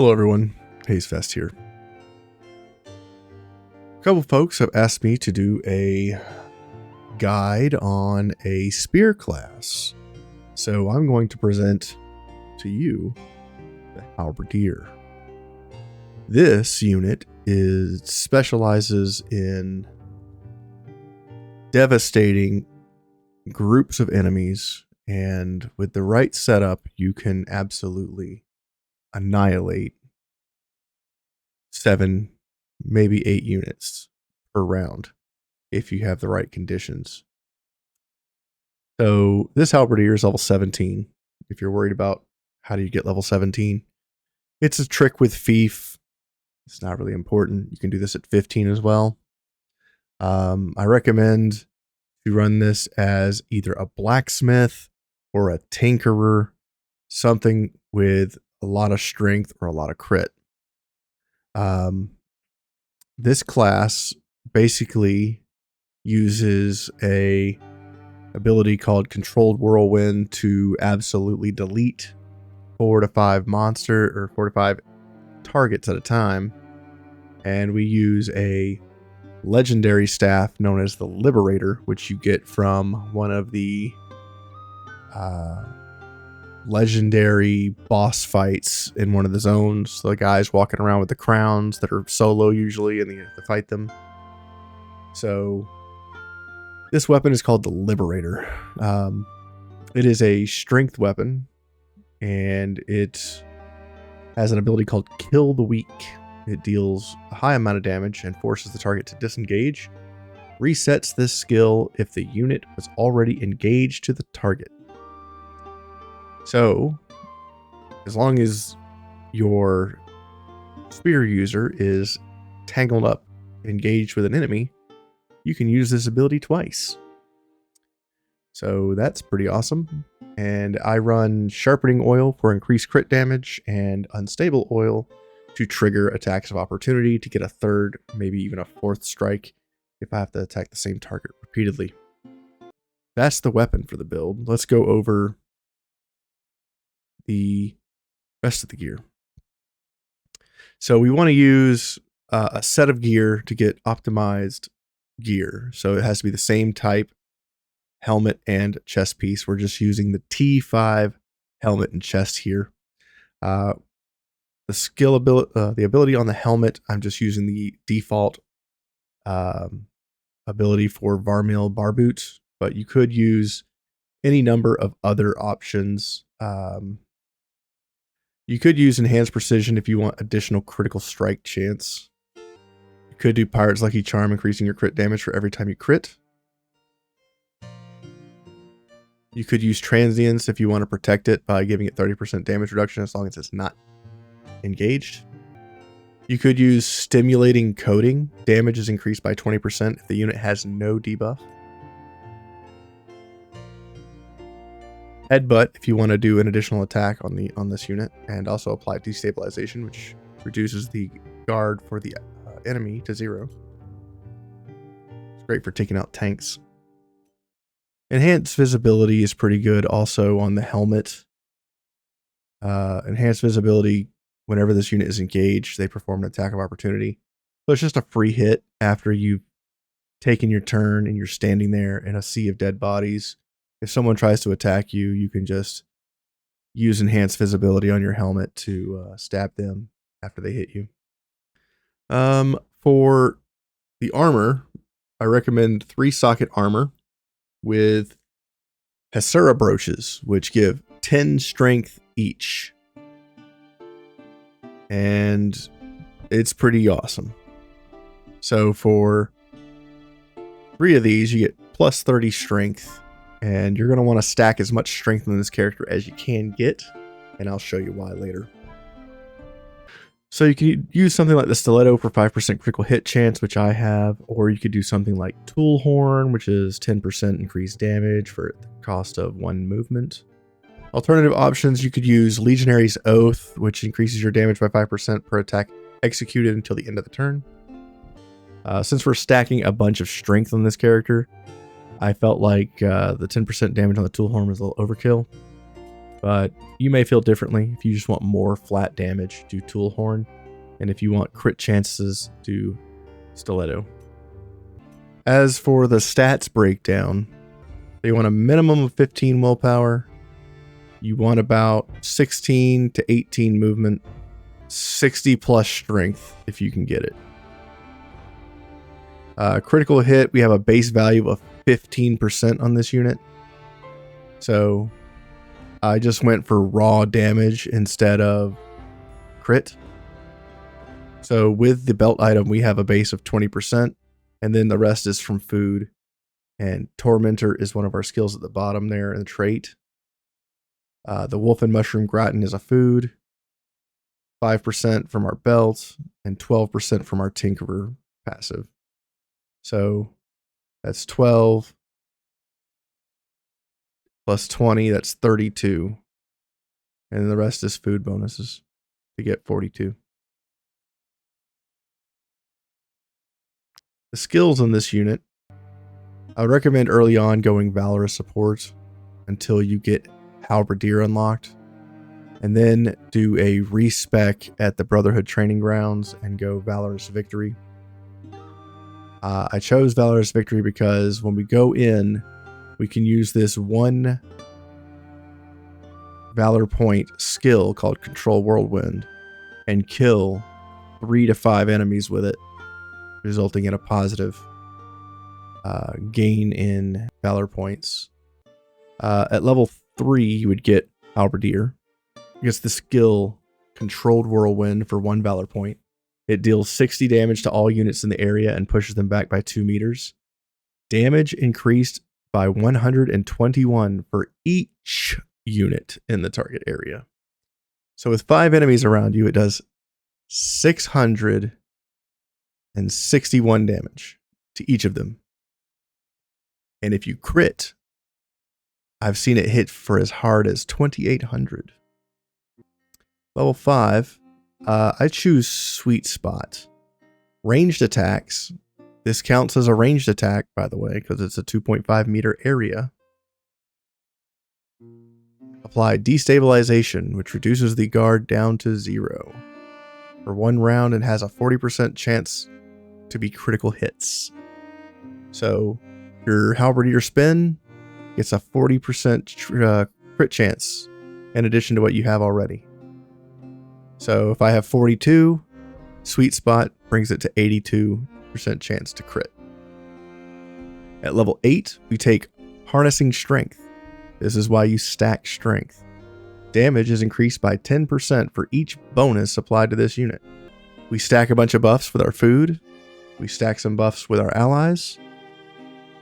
Hello everyone, HazeFest here. A couple folks have asked me to do a guide on a spear class. So I'm going to present to you the Halberdier. This unit specializes in devastating groups of enemies, and with the right setup, you can absolutely annihilate 7, maybe 8 units per round if you have the right conditions. So this Halberdier is level 17. If you're worried about how do you get level 17, it's a trick with Fief. It's not really important. You can do this at 15 as well. I recommend to run this as either a blacksmith or a tinkerer, something with a lot of strength or a lot of crit. This class basically uses a ability called Controlled Whirlwind to absolutely delete 4 to 5 targets at a time, and we use a legendary staff known as the Liberator, which you get from one of the legendary boss fights in one of the zones. The guys walking around with the crowns that are solo usually, and you have to fight them. So this weapon is called the Liberator. It is a strength weapon, and it has an ability called Kill the Weak. It deals a high amount of damage and forces the target to disengage. Resets this skill if the unit was already engaged to the target. So, as long as your spear user is tangled up, engaged with an enemy, you can use this ability twice. So that's pretty awesome. And I run Sharpening Oil for increased crit damage and Unstable Oil to trigger attacks of opportunity to get a 3rd, maybe even a 4th strike if I have to attack the same target repeatedly. That's the weapon for the build. Let's go over the rest of the gear. So we want to use a set of gear to get optimized gear. So it has to be the same type helmet and chest piece. We're just using the T5 helmet and chest here. The ability on the helmet, I'm just using the default ability for Varmil bar boots, but you could use any number of other options. You could use Enhanced Precision if you want additional critical strike chance. You could do Pirate's Lucky Charm, increasing your crit damage for every time you crit. You could use Transience if you want to protect it by giving it 30% damage reduction as long as it's not engaged. You could use Stimulating Coating. Damage is increased by 20% if the unit has no debuff. Headbutt if you want to do an additional attack on this unit, and also apply Destabilization, which reduces the guard for the enemy to 0. It's great for taking out tanks. Enhanced Visibility is pretty good also on the helmet. Enhanced Visibility, whenever this unit is engaged, they perform an attack of opportunity. So it's just a free hit after you've taken your turn and you're standing there in a sea of dead bodies. If someone tries to attack you, you can just use Enhanced Visibility on your helmet to stab them after they hit you. For the armor, I recommend 3-socket armor with Hesera brooches, which give 10 strength each. And it's pretty awesome. So for 3 of these, you get plus 30 strength. And you're going to want to stack as much strength in this character as you can get, and I'll show you why later. So you can use something like the Stiletto for 5% critical hit chance, which I have, or you could do something like Tool Horn, which is 10% increased damage for the cost of 1 movement. Alternative options, you could use Legionary's Oath, which increases your damage by 5% per attack executed until the end of the turn. Since we're stacking a bunch of strength on this character, I felt like the 10% damage on the Tool Horn was a little overkill. but you may feel differently if you just want more flat damage, do Tool Horn, and if you want crit chances, do Stiletto. As for the stats breakdown, you want a minimum of 15 willpower, you want about 16 to 18 movement, 60 plus strength if you can get it. Critical hit, we have a base value of 15% on this unit. So I just went for raw damage instead of crit. So with the belt item, we have a base of 20%, and then the rest is from food. And Tormentor is one of our skills at the bottom there in the trait. The Wolf and Mushroom Gratin is a food. 5% from our belt, and 12% from our Tinkerer passive. So that's 12 plus 20, that's 32. And the rest is food bonuses to get 42. The skills on this unit, I would recommend early on going Valorous support until you get Halberdier unlocked. And then do a respec at the Brotherhood Training Grounds and go Valorous Victory. I chose Valorous Victory because when we go in, we can use this one Valor point skill called Control Whirlwind and kill 3 to 5 enemies with it, resulting in a positive gain in Valor points. At level 3, you would get Halberdier. You get the skill Controlled Whirlwind for 1 Valor point. It deals 60 damage to all units in the area and pushes them back by 2 meters. Damage increased by 121 for each unit in the target area. So with 5 enemies around you, it does 661 damage to each of them. And if you crit, I've seen it hit for as hard as 2,800. Level 5, I choose Sweet Spot. Ranged attacks. This counts as a ranged attack, by the way, because it's a 2.5 meter area. Apply Destabilization, which reduces the guard down to 0 for 1 round and has a 40% chance to be critical hits. So your Halberdier spin gets a 40% crit chance in addition to what you have already. So if I have 42, Sweet Spot brings it to 82% chance to crit. At level 8, we take Harnessing Strength. This is why you stack Strength. Damage is increased by 10% for each bonus applied to this unit. We stack a bunch of buffs with our food. We stack some buffs with our allies.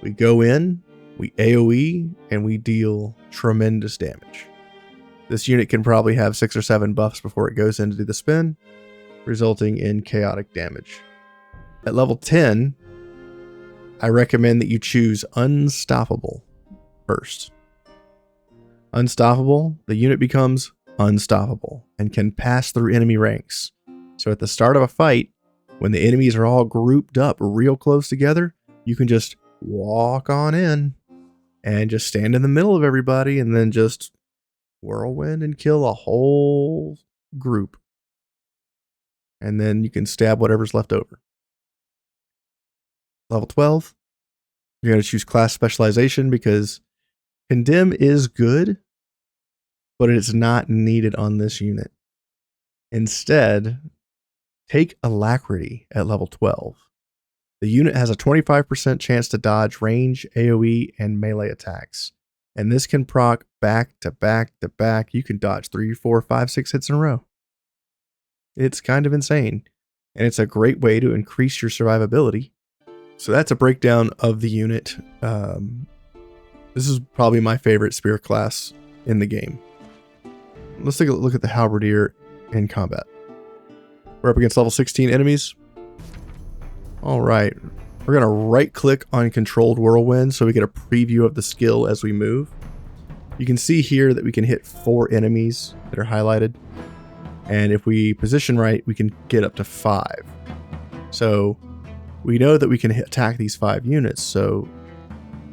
We go in, we AoE, and we deal tremendous damage. This unit can probably have 6 or 7 buffs before it goes in to do the spin, resulting in chaotic damage. At level 10, I recommend that you choose Unstoppable first. Unstoppable, the unit becomes unstoppable and can pass through enemy ranks. So at the start of a fight, when the enemies are all grouped up real close together, you can just walk on in and just stand in the middle of everybody and then just whirlwind and kill a whole group. And then you can stab whatever's left over. Level 12, you're going to choose class specialization because Condemn is good, but it's not needed on this unit. Instead, take Alacrity at level 12. The unit has a 25% chance to dodge range, AoE, and melee attacks. And this can proc back to back to back. You can dodge 3, 4, 5, 6 hits in a row. It's kind of insane. And it's a great way to increase your survivability. So that's a breakdown of the unit. This is probably my favorite spear class in the game. Let's take a look at the Halberdier in combat. We're up against level 16 enemies. All right. We're going to right click on Controlled Whirlwind so we get a preview of the skill as we move. You can see here that we can hit 4 enemies that are highlighted. And if we position right, we can get up to 5. So we know that we can attack these 5 units. So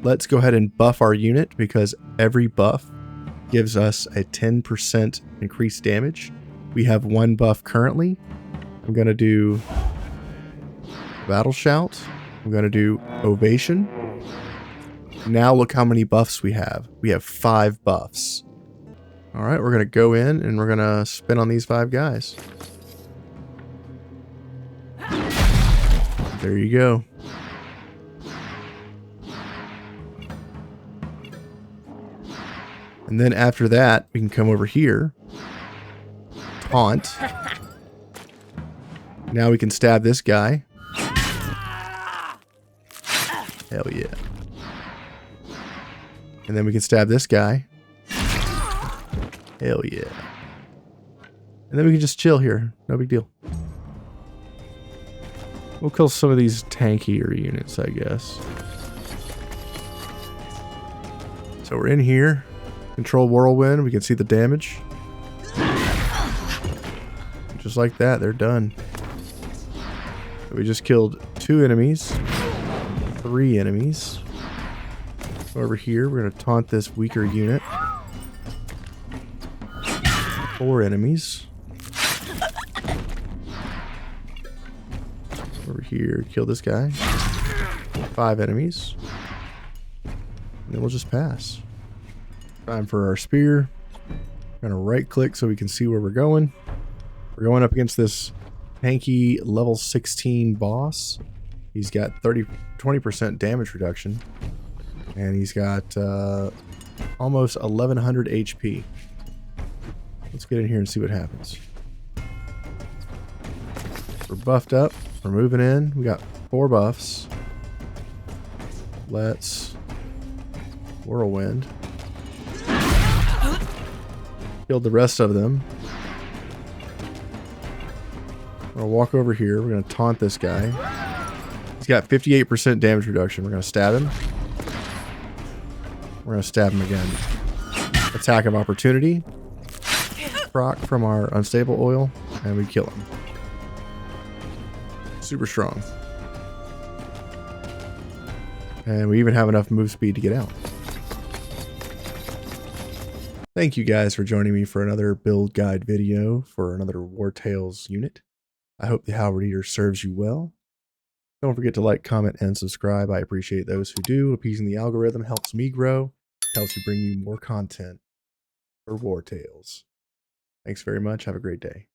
let's go ahead and buff our unit because every buff gives us a 10% increased damage. We have 1 buff currently. I'm going to do Battle Shout. I'm going to do Ovation. Now look how many buffs we have. We have 5 buffs. All right, we're going to go in and we're going to spin on these 5 guys. There you go. And then after that, we can come over here. Taunt. Now we can stab this guy. Hell yeah. And then we can stab this guy. Hell yeah. And then we can just chill here. No big deal. We'll kill some of these tankier units, I guess. So we're in here. Control Whirlwind. We can see the damage. Just like that, they're done. So we just killed 2 enemies. 3 enemies. Over here, we're going to taunt this weaker unit. 4 enemies. Over here, kill this guy. 5 enemies. And then we'll just pass. Time for our spear. We're going to right click so we can see where we're going. We're going up against this tanky level 16 boss. He's got 20% damage reduction. And he's got almost 1100 HP. Let's get in here and see what happens. We're buffed up. We're moving in. We got 4 buffs. Let's Whirlwind. Killed the rest of them. We'll walk over here. We're going to taunt this guy. He's got 58% damage reduction. We're going to stab him. We're going to stab him again. Attack of opportunity. Proc from our unstable oil. And we kill him. Super strong. And we even have enough move speed to get out. Thank you guys for joining me for another build guide video for another Wartales unit. I hope the Halberdier serves you well. Don't forget to like, comment, and subscribe. I appreciate those who do. Appeasing the algorithm helps me grow. Helps me bring you more content for Wartales. Thanks very much. Have a great day.